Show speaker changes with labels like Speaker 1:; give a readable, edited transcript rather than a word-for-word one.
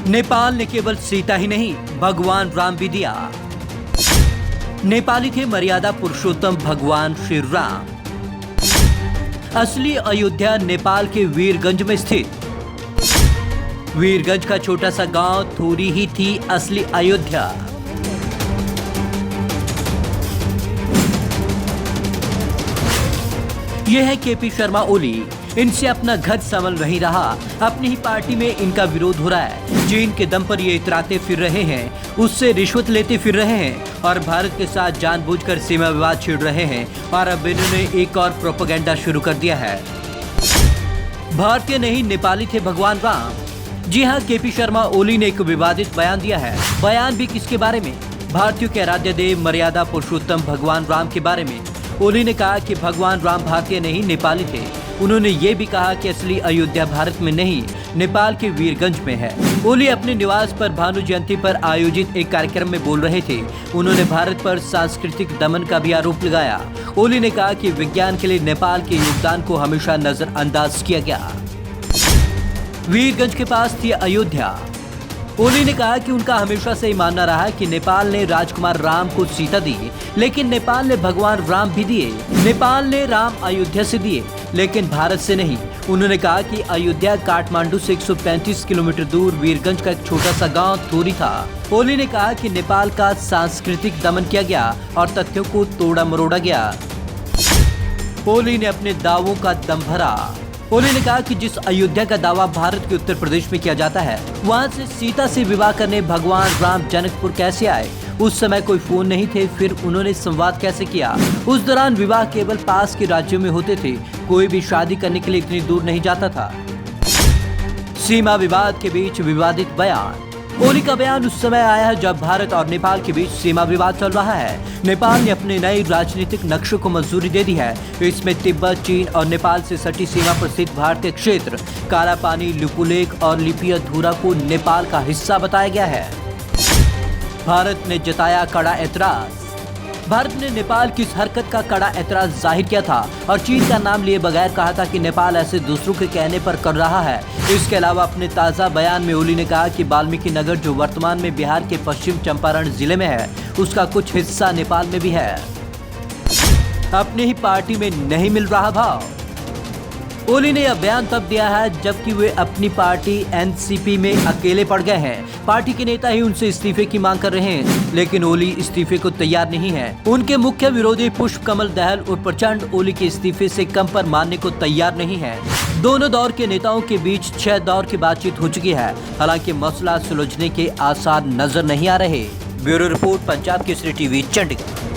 Speaker 1: नेपाल ने केवल सीता ही नहीं, भगवान राम भी दिया। नेपाली थे मर्यादा पुरुषोत्तम भगवान श्री राम। असली अयोध्या नेपाल के वीरगंज में स्थित। वीरगंज का छोटा सा गांव थोरी ही थी असली अयोध्या। यह है केपी शर्मा ओली। इनसे अपना घर संभल नहीं रहा। अपनी ही पार्टी में इनका विरोध हो रहा है। चीन के दम पर ये इतराते फिर रहे हैं, उससे रिश्वत लेते फिर रहे हैं और भारत के साथ जानबूझकर सीमा विवाद छेड़ रहे हैं। और अब इन्होंने एक और प्रोपेगेंडा शुरू कर दिया है। भारतीय नहीं, नेपाली थे भगवान राम। जी हाँ, केपी शर्मा ओली ने एक विवादित बयान दिया है। बयान भी किसके बारे में? भारतीयों के आराध्य देव मर्यादा पुरुषोत्तम भगवान राम के बारे में। ओली ने कहा कि भगवान राम भारतीय नहीं, नेपाली थे। उन्होंने ये भी कहा कि असली अयोध्या भारत में नहीं, नेपाल के वीरगंज में है। ओली अपने निवास पर भानु जयंती पर आयोजित एक कार्यक्रम में बोल रहे थे। उन्होंने भारत पर सांस्कृतिक दमन का भी आरोप लगाया। ओली ने कहा कि विज्ञान के लिए नेपाल के योगदान को हमेशा नजरअंदाज किया गया। वीरगंज के पास थी अयोध्या। ओली ने कहा कि उनका हमेशा से ही मानना रहा है कि नेपाल ने राजकुमार राम को सीता दी, लेकिन नेपाल ने भगवान राम भी दिए। नेपाल ने राम अयोध्या से दिए, लेकिन भारत से नहीं। उन्होंने कहा कि अयोध्या काठमांडू से 135 किलोमीटर दूर वीरगंज का एक छोटा सा गांव थोरी था। ओली ने कहा कि नेपाल का सांस्कृतिक दमन किया गया और तथ्यों को तोड़ा मरोड़ा गया। ओली ने अपने दावों का दम भरा। ओली ने कहा कि जिस अयोध्या का दावा भारत के उत्तर प्रदेश में किया जाता है, वहां से सीता से विवाह करने भगवान राम जनकपुर कैसे आए? उस समय कोई फोन नहीं थे, फिर उन्होंने संवाद कैसे किया? उस दौरान विवाह केवल पास के राज्यों में होते थे। कोई भी शादी करने के लिए इतनी दूर नहीं जाता था। सीमा विवाद के बीच विवादित बयान। ओली का बयान उस समय आया है जब भारत और नेपाल के बीच सीमा विवाद चल रहा है। नेपाल ने अपने नए राजनीतिक नक्शे को मंजूरी दे दी है। इसमें तिब्बत, चीन और नेपाल से सटी सीमा पर स्थित भारतीय क्षेत्र काला पानी, लिपुलेख और लिपियधुरा को नेपाल का हिस्सा बताया गया है। भारत ने जताया कड़ा ऐतराज। भारत ने नेपाल की इस हरकत का कड़ा ऐतराज जाहिर किया था और चीन का नाम लिए बगैर कहा था कि नेपाल ऐसे दूसरों के कहने पर कर रहा है। इसके अलावा अपने ताज़ा बयान में ओली ने कहा कि वाल्मीकि नगर, जो वर्तमान में बिहार के पश्चिम चंपारण जिले में है, उसका कुछ हिस्सा नेपाल में भी है। अपनी ही पार्टी में नहीं मिल रहा भाव। ओली ने यह बयान तब दिया है जबकि वे अपनी पार्टी एनसीपी में अकेले पड़ गए हैं। पार्टी के नेता ही उनसे इस्तीफे की मांग कर रहे हैं, लेकिन ओली इस्तीफे को तैयार नहीं है। उनके मुख्य विरोधी पुष्प कमल दहल और प्रचंड ओली के इस्तीफे से कम पर मानने को तैयार नहीं है। दोनों दौर के नेताओं के बीच 6 दौर की बातचीत हो चुकी है। हालांकि मसला सुलझने के आसार नजर नहीं आ रहे। Bureau report, Punjab Kesari TV, Chandigarh.